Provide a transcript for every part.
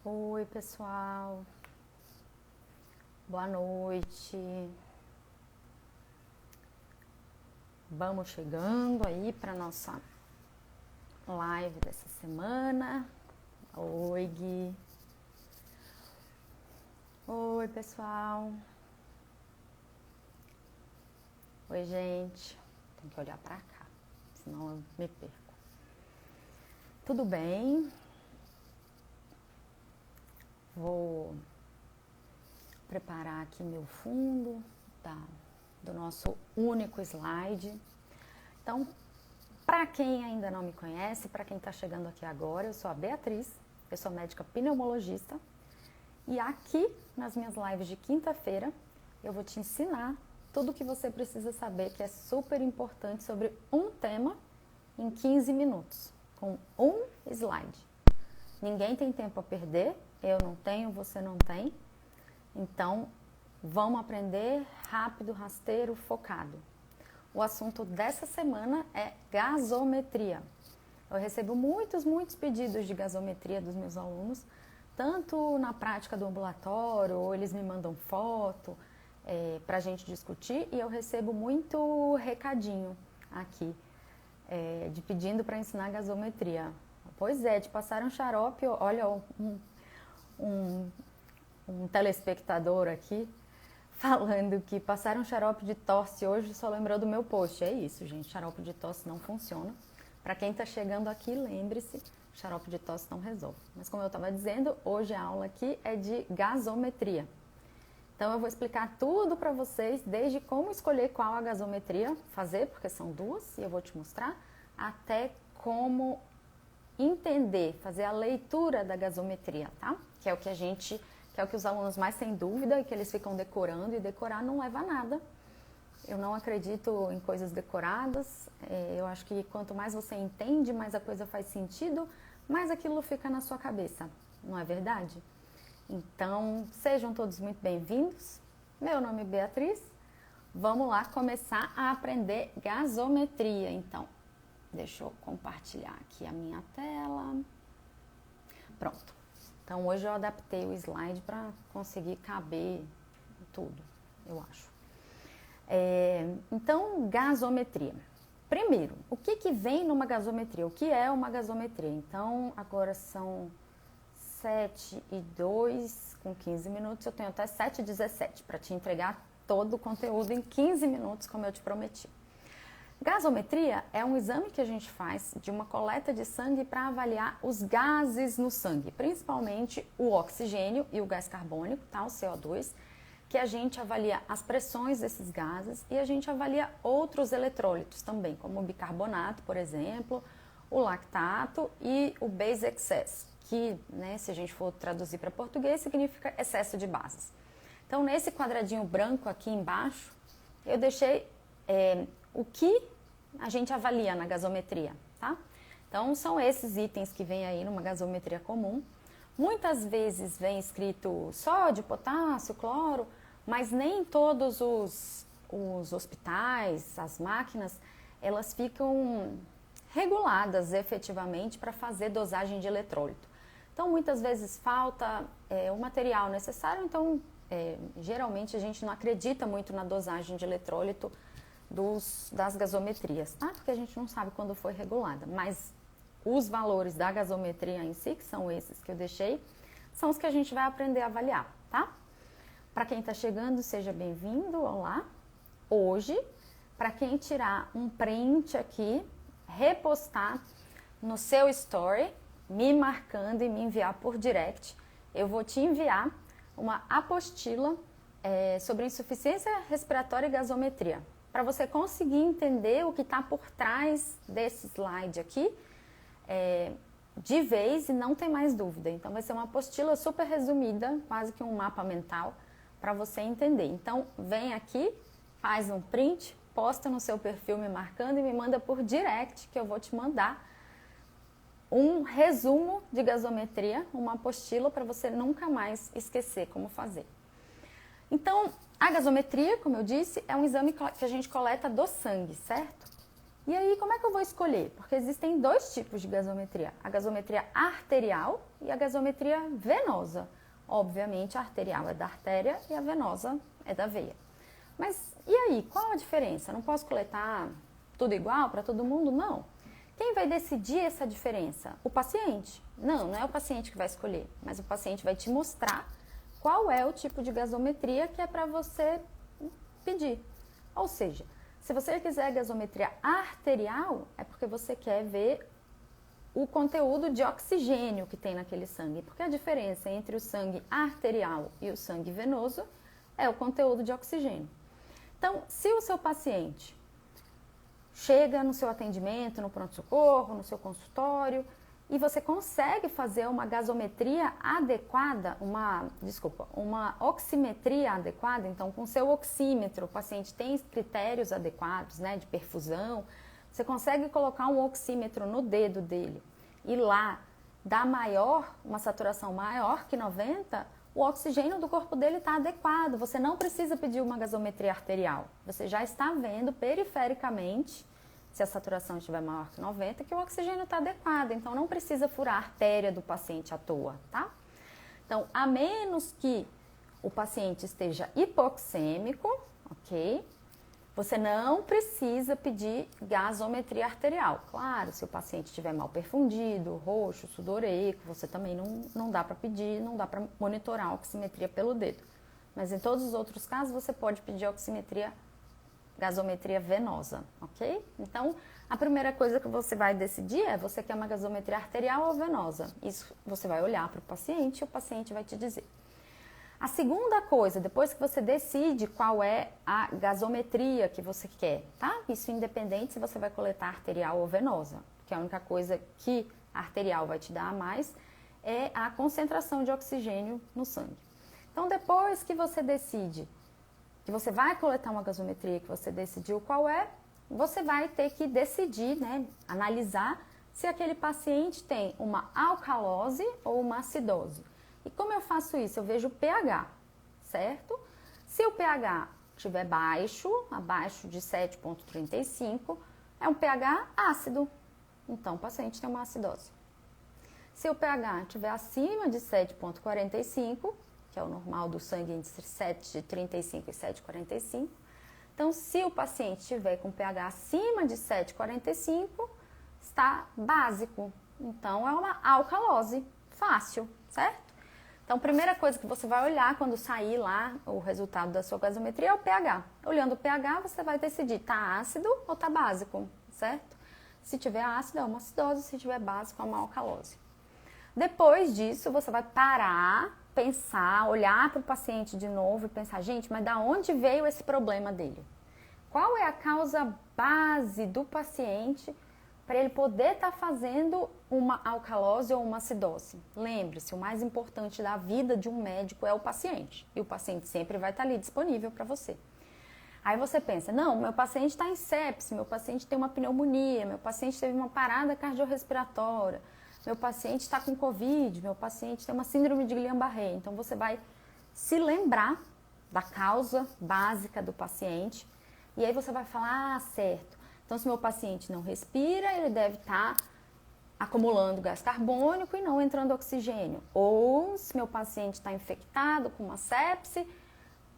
Oi, pessoal. Boa noite. Vamos chegando aí para nossa live dessa semana. Oi, Gui. Oi, pessoal. Oi, gente. Tem que olhar para cá, senão eu me perco. Tudo bem? Vou preparar aqui meu fundo do nosso único slide. Então, para quem ainda não me conhece, para quem está chegando aqui agora, eu sou a Beatriz, eu sou médica pneumologista e aqui nas minhas lives de quinta-feira eu vou te ensinar tudo o que você precisa saber, que é super importante sobre um tema em 15 minutos, com um slide. Ninguém tem tempo a perder, eu não tenho, você não tem. Então, vamos aprender rápido, rasteiro, focado. O assunto dessa semana é gasometria. Eu recebo muitos pedidos de gasometria dos meus alunos, tanto na prática do ambulatório, ou eles me mandam foto para a gente discutir, e eu recebo muito recadinho aqui, de pedindo para ensinar gasometria. Pois é, te passaram xarope, olha, um telespectador aqui falando que passaram xarope de tosse hoje, só lembrou do meu post. É isso, gente, xarope de tosse não funciona. Para quem está chegando aqui, lembre-se, xarope de tosse não resolve. Mas como eu estava dizendo, hoje a aula aqui é de gasometria. Então eu vou explicar tudo para vocês, desde como escolher qual a gasometria fazer, porque são duas, e eu vou te mostrar, até como entender, fazer a leitura da gasometria, tá? Que é o que os alunos mais têm dúvida e que eles ficam decorando, e decorar não leva a nada. Eu não acredito em coisas decoradas, eu acho que quanto mais você entende, mais a coisa faz sentido, mais aquilo fica na sua cabeça, não é verdade? Então, sejam todos muito bem-vindos. Meu nome é Beatriz, vamos lá começar a aprender gasometria, então. Deixa eu compartilhar aqui a minha tela. Pronto. Então, hoje eu adaptei o slide para conseguir caber tudo, eu acho. Então, gasometria. Primeiro, o que vem numa gasometria? O que é uma gasometria? Então, agora são 7:02, com 15 minutos. Eu tenho até 7:17 para te entregar todo o conteúdo em 15 minutos, como eu te prometi. Gasometria é um exame que a gente faz de uma coleta de sangue para avaliar os gases no sangue, principalmente o oxigênio e o gás carbônico, tá? O CO2, que a gente avalia as pressões desses gases e a gente avalia outros eletrólitos também, como o bicarbonato, por exemplo, o lactato e o base excess, que, né, se a gente for traduzir para português, significa excesso de bases. Então, nesse quadradinho branco aqui embaixo, eu deixei o que a gente avalia na gasometria, tá? Então, são esses itens que vem aí numa gasometria comum. Muitas vezes vem escrito sódio, potássio, cloro, mas nem todos os hospitais, as máquinas, elas ficam reguladas efetivamente para fazer dosagem de eletrólito. Então, muitas vezes falta o material necessário, então, geralmente a gente não acredita muito na dosagem de eletrólito das gasometrias, tá? Porque a gente não sabe quando foi regulada, mas os valores da gasometria em si, que são esses que eu deixei, são os que a gente vai aprender a avaliar, tá? Para quem está chegando, seja bem-vindo, olá. Hoje, para quem tirar um print aqui, repostar no seu story, me marcando e me enviar por direct, eu vou te enviar uma apostila sobre insuficiência respiratória e gasometria, para você conseguir entender o que está por trás desse slide aqui de vez e não ter mais dúvida. Então, vai ser uma apostila super resumida, quase que um mapa mental, para você entender. Então, vem aqui, faz um print, posta no seu perfil me marcando e me manda por direct, que eu vou te mandar um resumo de gasometria, uma apostila para você nunca mais esquecer como fazer. Então, a gasometria, como eu disse, é um exame que a gente coleta do sangue, certo? E aí, como é que eu vou escolher? Porque existem dois tipos de gasometria, a gasometria arterial e a gasometria venosa. Obviamente, a arterial é da artéria e a venosa é da veia. Mas e aí, qual a diferença? Eu não posso coletar tudo igual para todo mundo? Não. Quem vai decidir essa diferença? O paciente. Não é o paciente que vai escolher, mas o paciente vai te mostrar qual é o tipo de gasometria que é para você pedir. Ou seja, se você quiser gasometria arterial, é porque você quer ver o conteúdo de oxigênio que tem naquele sangue. Porque a diferença entre o sangue arterial e o sangue venoso é o conteúdo de oxigênio. Então, se o seu paciente chega no seu atendimento, no pronto-socorro, no seu consultório, e você consegue fazer uma gasometria adequada, uma oximetria adequada, então com o seu oxímetro, o paciente tem critérios adequados, né, de perfusão, você consegue colocar um oxímetro no dedo dele e lá dá uma saturação maior que 90, o oxigênio do corpo dele está adequado, você não precisa pedir uma gasometria arterial, você já está vendo perifericamente, se a saturação estiver maior que 90, que o oxigênio está adequado, então não precisa furar a artéria do paciente à toa, tá? Então, a menos que o paciente esteja hipoxêmico, ok? Você não precisa pedir gasometria arterial. Claro, se o paciente estiver mal perfundido, roxo, sudoreico, você também não dá para pedir, não dá para monitorar a oximetria pelo dedo. Mas em todos os outros casos, você pode pedir gasometria venosa, ok? Então, a primeira coisa que você vai decidir é você quer uma gasometria arterial ou venosa. Isso você vai olhar para o paciente e o paciente vai te dizer. A segunda coisa, depois que você decide qual é a gasometria que você quer, tá? Isso independente se você vai coletar arterial ou venosa, porque a única coisa que a arterial vai te dar a mais é a concentração de oxigênio no sangue. Então, depois que você decide que você vai coletar uma gasometria, que você decidiu qual é, você vai ter que decidir, né, analisar se aquele paciente tem uma alcalose ou uma acidose. E como eu faço isso? Eu vejo o pH, certo? Se o pH estiver baixo, abaixo de 7,35, é um pH ácido. Então, o paciente tem uma acidose. Se o pH estiver acima de 7,45, que é o normal do sangue entre 7,35 e 7,45. Então, se o paciente estiver com pH acima de 7,45, está básico. Então, é uma alcalose fácil, certo? Então, a primeira coisa que você vai olhar quando sair lá o resultado da sua gasometria é o pH. Olhando o pH, você vai decidir, está ácido ou está básico, certo? Se tiver ácido, é uma acidose, se tiver básico, é uma alcalose. Depois disso, você vai parar, pensar, olhar para o paciente de novo e pensar, gente, mas da onde veio esse problema dele? Qual é a causa base do paciente para ele poder estar fazendo uma alcalose ou uma acidose? Lembre-se, o mais importante da vida de um médico é o paciente. E o paciente sempre vai estar ali disponível para você. Aí você pensa, não, meu paciente está em sepse, meu paciente tem uma pneumonia, meu paciente teve uma parada cardiorrespiratória, meu paciente está com Covid, meu paciente tem uma síndrome de Guillain-Barré. Então, você vai se lembrar da causa básica do paciente e aí você vai falar, certo. Então, se meu paciente não respira, ele deve estar acumulando gás carbônico e não entrando oxigênio. Ou, se meu paciente está infectado com uma sepse,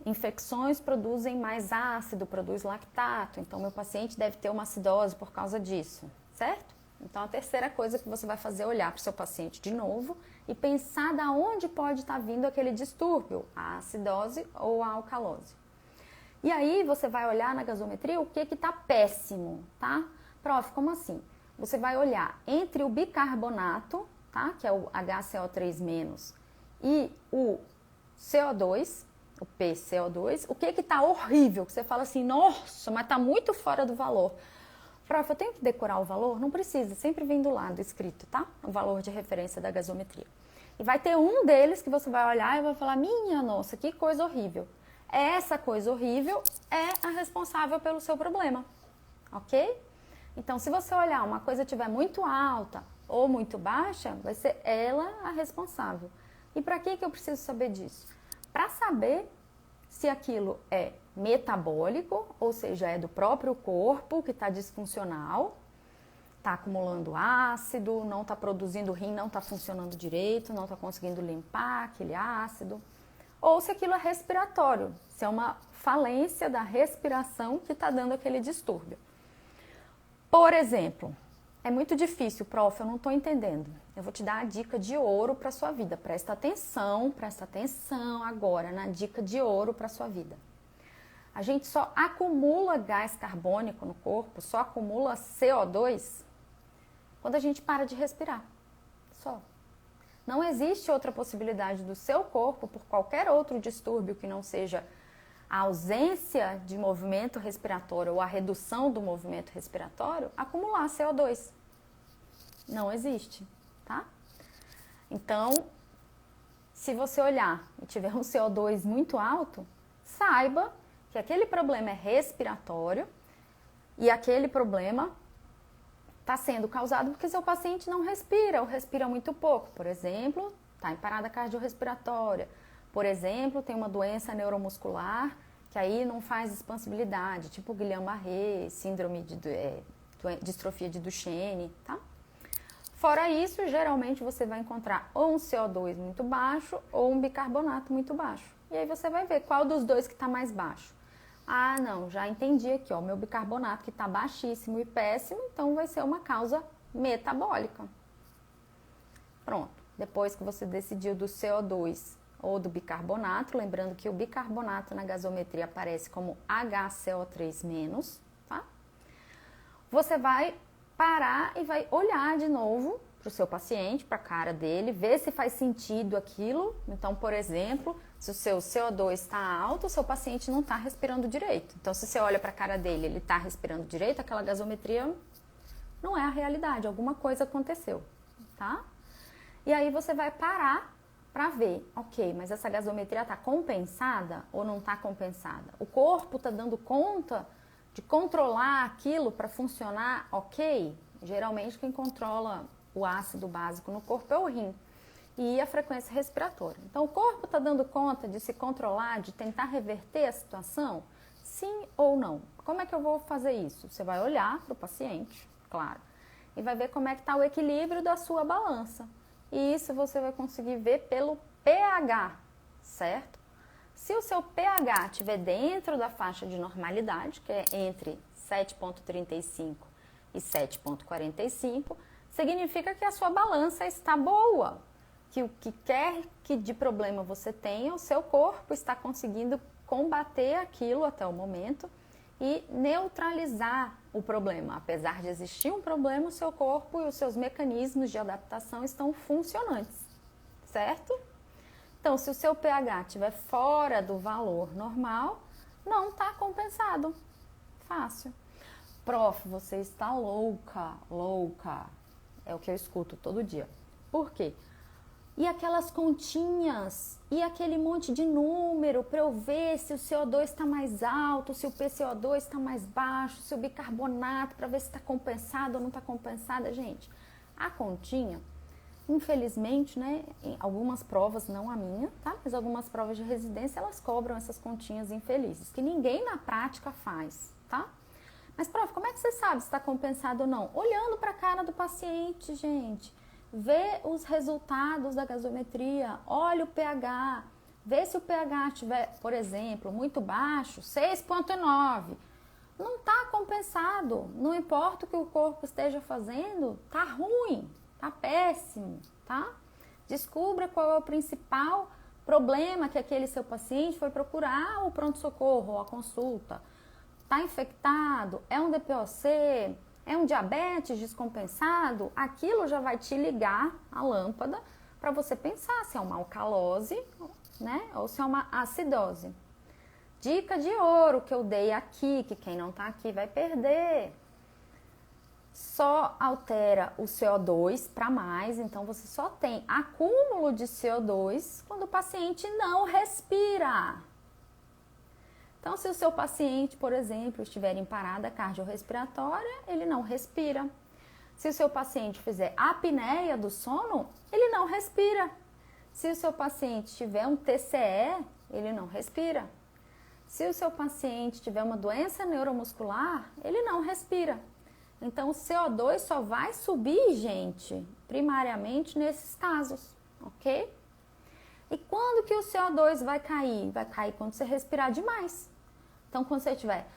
infecções produzem mais ácido, produz lactato. Então, meu paciente deve ter uma acidose por causa disso, certo? Então, a terceira coisa que você vai fazer é olhar para o seu paciente de novo e pensar de onde pode estar vindo aquele distúrbio, a acidose ou a alcalose. E aí, você vai olhar na gasometria o que está péssimo, tá? Prof, como assim? Você vai olhar entre o bicarbonato, tá? Que é o HCO3-, e o CO2, o PCO2, o que está horrível, que você fala assim, nossa, mas está muito fora do valor. Prof, eu tenho que decorar o valor? Não precisa, sempre vem do lado escrito, tá? O valor de referência da gasometria. E vai ter um deles que você vai olhar e vai falar, minha nossa, que coisa horrível. Essa coisa horrível é a responsável pelo seu problema, ok? Então, se você olhar uma coisa estiver muito alta ou muito baixa, vai ser ela a responsável. E para que eu preciso saber disso? Para saber se aquilo é metabólico, ou seja, é do próprio corpo que está disfuncional, está acumulando ácido, não está produzindo, o rim não está funcionando direito, não está conseguindo limpar aquele ácido, ou se aquilo é respiratório, se é uma falência da respiração que está dando aquele distúrbio. Por exemplo, é muito difícil, prof, eu não estou entendendo. Eu vou te dar a dica de ouro para a sua vida. Presta atenção agora na dica de ouro para a sua vida. A gente só acumula gás carbônico no corpo, só acumula CO2 quando a gente para de respirar. Só. Não existe outra possibilidade do seu corpo, por qualquer outro distúrbio que não seja a ausência de movimento respiratório ou a redução do movimento respiratório, acumular CO2. Não existe, tá? Então, se você olhar e tiver um CO2 muito alto, saiba que aquele problema é respiratório e aquele problema está sendo causado porque seu paciente não respira ou respira muito pouco. Por exemplo, está em parada cardiorrespiratória. Por exemplo, tem uma doença neuromuscular que aí não faz expansibilidade, tipo Guillain-Barré, síndrome de distrofia de Duchenne, tá? Fora isso, geralmente você vai encontrar ou um CO2 muito baixo ou um bicarbonato muito baixo. E aí você vai ver qual dos dois que está mais baixo. Ah, não, já entendi aqui, ó, meu bicarbonato que está baixíssimo e péssimo, então vai ser uma causa metabólica. Pronto, depois que você decidiu do CO2 ou do bicarbonato, lembrando que o bicarbonato na gasometria aparece como HCO3-, tá? Você vai parar e vai olhar de novo para o seu paciente, para a cara dele, ver se faz sentido aquilo. Então, por exemplo, se o seu CO2 está alto, o seu paciente não está respirando direito. Então, se você olha para a cara dele, ele está respirando direito, aquela gasometria não é a realidade, alguma coisa aconteceu, tá? E aí você vai parar para ver, ok, mas essa gasometria está compensada ou não está compensada? O corpo está dando conta de controlar aquilo para funcionar ok? Geralmente quem controla o ácido básico no corpo é o rim e a frequência respiratória. Então o corpo está dando conta de se controlar, de tentar reverter a situação? Sim ou não? Como é que eu vou fazer isso? Você vai olhar para o paciente, claro, e vai ver como é que está o equilíbrio da sua balança. E isso você vai conseguir ver pelo pH, certo? Se o seu pH estiver dentro da faixa de normalidade, que é entre 7,35 e 7,45, significa que a sua balança está boa, que o que quer que de problema você tenha, o seu corpo está conseguindo combater aquilo até o momento e neutralizar o problema. Apesar de existir um problema, o seu corpo e os seus mecanismos de adaptação estão funcionantes, certo? Então, se o seu pH estiver fora do valor normal, não está compensado. Fácil. Prof, você está louca, louca. É o que eu escuto todo dia. Por quê? E aquelas continhas, e aquele monte de número para eu ver se o CO2 está mais alto, se o PCO2 está mais baixo, se o bicarbonato, para ver se está compensado ou não está compensada. Gente, a continha, infelizmente, né, em algumas provas, não a minha, tá? Mas algumas provas de residência, elas cobram essas continhas infelizes, que ninguém na prática faz, tá? Mas, prof, como é que você sabe se está compensado ou não? Olhando para a cara do paciente, gente. Vê os resultados da gasometria, olha o pH, vê se o pH estiver, por exemplo, muito baixo, 6,9. Não está compensado, não importa o que o corpo esteja fazendo, tá ruim, tá péssimo, tá? Descubra qual é o principal problema que aquele seu paciente foi procurar o pronto-socorro ou a consulta. Está infectado? É um DPOC? É um diabetes descompensado? Aquilo já vai te ligar a lâmpada para você pensar se é uma alcalose, né? Ou se é uma acidose. Dica de ouro que eu dei aqui, que quem não está aqui vai perder. Só altera o CO2 para mais, então você só tem acúmulo de CO2 quando o paciente não respira. Então, se o seu paciente, por exemplo, estiver em parada cardiorrespiratória, ele não respira. Se o seu paciente fizer apneia do sono, ele não respira. Se o seu paciente tiver um TCE, ele não respira. Se o seu paciente tiver uma doença neuromuscular, ele não respira. Então, o CO2 só vai subir, gente, primariamente nesses casos, ok? E quando que o CO2 vai cair? Vai cair quando você respirar demais. Então, quando você estiver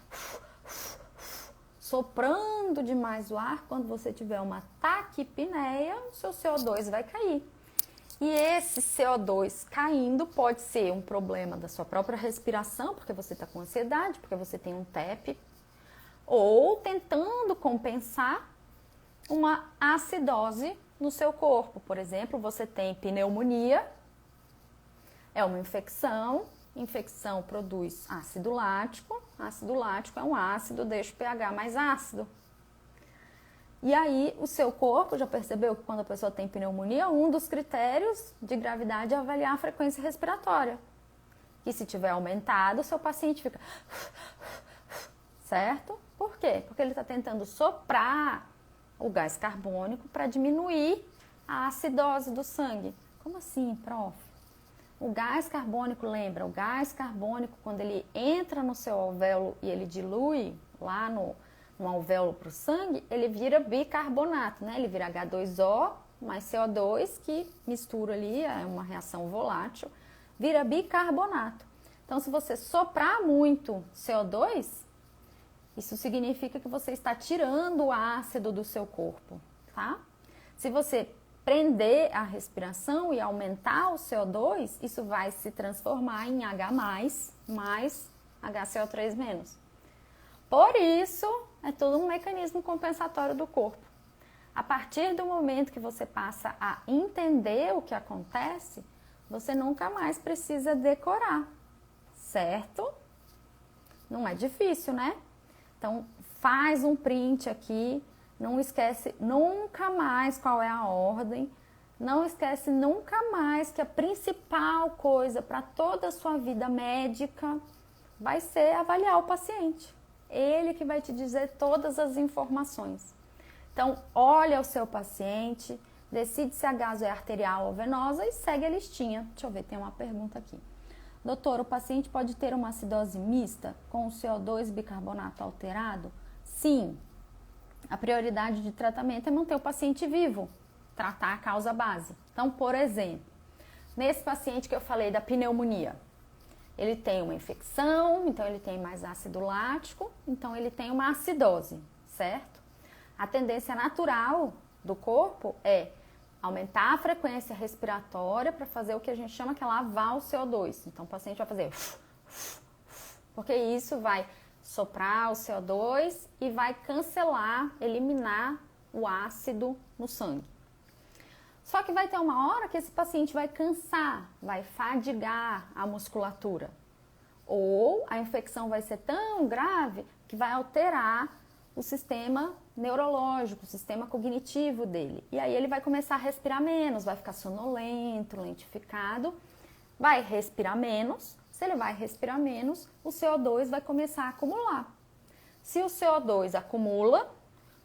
soprando demais o ar, quando você tiver uma taquipneia, o seu CO2 vai cair. E esse CO2 caindo pode ser um problema da sua própria respiração, porque você está com ansiedade, porque você tem um TEP, ou tentando compensar uma acidose no seu corpo. Por exemplo, você tem pneumonia, é uma infecção, infecção produz ácido lático é um ácido, deixa o pH mais ácido. E aí, o seu corpo, já percebeu que quando a pessoa tem pneumonia, um dos critérios de gravidade é avaliar a frequência respiratória. E se tiver aumentado, o seu paciente fica... Certo? Por quê? Porque ele está tentando soprar o gás carbônico para diminuir a acidose do sangue. Como assim, prof? O gás carbônico, lembra? O gás carbônico, quando ele entra no seu alvéolo e ele dilui lá no alvéolo para o sangue, ele vira bicarbonato, né? Ele vira H2O mais CO2, que mistura ali, é uma reação volátil, vira bicarbonato. Então, se você soprar muito CO2, isso significa que você está tirando o ácido do seu corpo, tá? Se você prender a respiração e aumentar o CO2, isso vai se transformar em H+, mais HCO3-. Por isso, é todo um mecanismo compensatório do corpo. A partir do momento que você passa a entender o que acontece, você nunca mais precisa decorar, certo? Não é difícil, né? Então, faz um print aqui, não esquece nunca mais qual é a ordem, não esquece nunca mais que a principal coisa para toda a sua vida médica vai ser avaliar o paciente. Ele que vai te dizer todas as informações. Então, olha o seu paciente, decide se a gaso é arterial ou venosa e segue a listinha. Deixa eu ver, tem uma pergunta aqui. Doutor, o paciente pode ter uma acidose mista com o CO2 bicarbonato alterado? Sim. A prioridade de tratamento é manter o paciente vivo, tratar a causa base. Então, por exemplo, nesse paciente que eu falei da pneumonia, ele tem uma infecção, então ele tem mais ácido lático, então ele tem uma acidose, certo? A tendência natural do corpo é aumentar a frequência respiratória para fazer o que a gente chama que é lavar o CO2. Então, o paciente vai fazer... Porque isso vai soprar o CO2 e vai cancelar, eliminar o ácido no sangue. Só que vai ter uma hora que esse paciente vai cansar, vai fadigar a musculatura. Ou a infecção vai ser tão grave que vai alterar o sistema neurológico, o sistema cognitivo dele. E aí ele vai começar a respirar menos, vai ficar sonolento, lentificado, vai respirar menos. Se ele vai respirar menos, o CO2 vai começar a acumular. Se o CO2 acumula,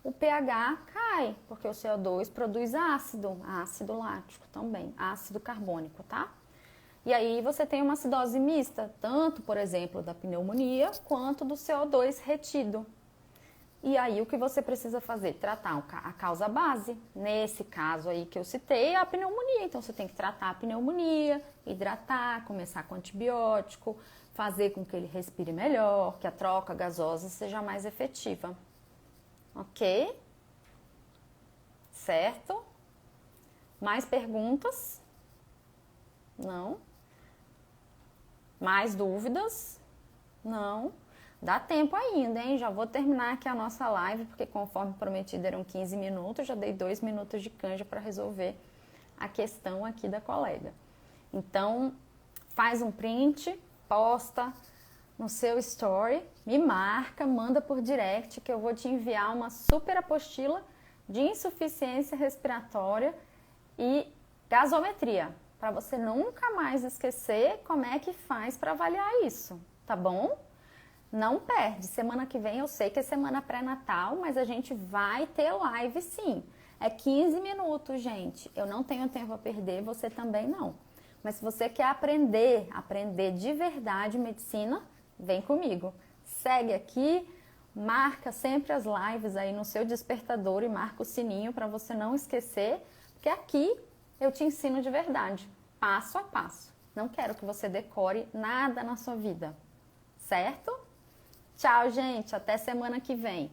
o pH cai, porque o CO2 produz ácido lático também, ácido carbônico, tá? E aí você tem uma acidose mista, tanto, por exemplo, da pneumonia, quanto do CO2 retido. E aí o que você precisa fazer? Tratar a causa base. Nesse caso aí que eu citei, é a pneumonia. Então você tem que tratar a pneumonia, hidratar, começar com antibiótico, fazer com que ele respire melhor, que a troca gasosa seja mais efetiva. Ok? Certo? Mais perguntas? Não? Mais dúvidas? Não? Dá tempo ainda, hein? Já vou terminar aqui a nossa live, porque conforme prometido eram 15 minutos, já dei 2 minutos de canja para resolver a questão aqui da colega. Então, faz um print, posta no seu story, me marca, manda por direct que eu vou te enviar uma super apostila de insuficiência respiratória e gasometria, para você nunca mais esquecer como é que faz para avaliar isso, tá bom? Não perde, semana que vem eu sei que é semana pré-natal, mas a gente vai ter live sim. É 15 minutos, gente. Eu não tenho tempo a perder, você também não. Mas se você quer aprender de verdade medicina, vem comigo. Segue aqui, marca sempre as lives aí no seu despertador e marca o sininho para você não esquecer, porque aqui eu te ensino de verdade, passo a passo. Não quero que você decore nada na sua vida, certo? Tchau, gente, até semana que vem.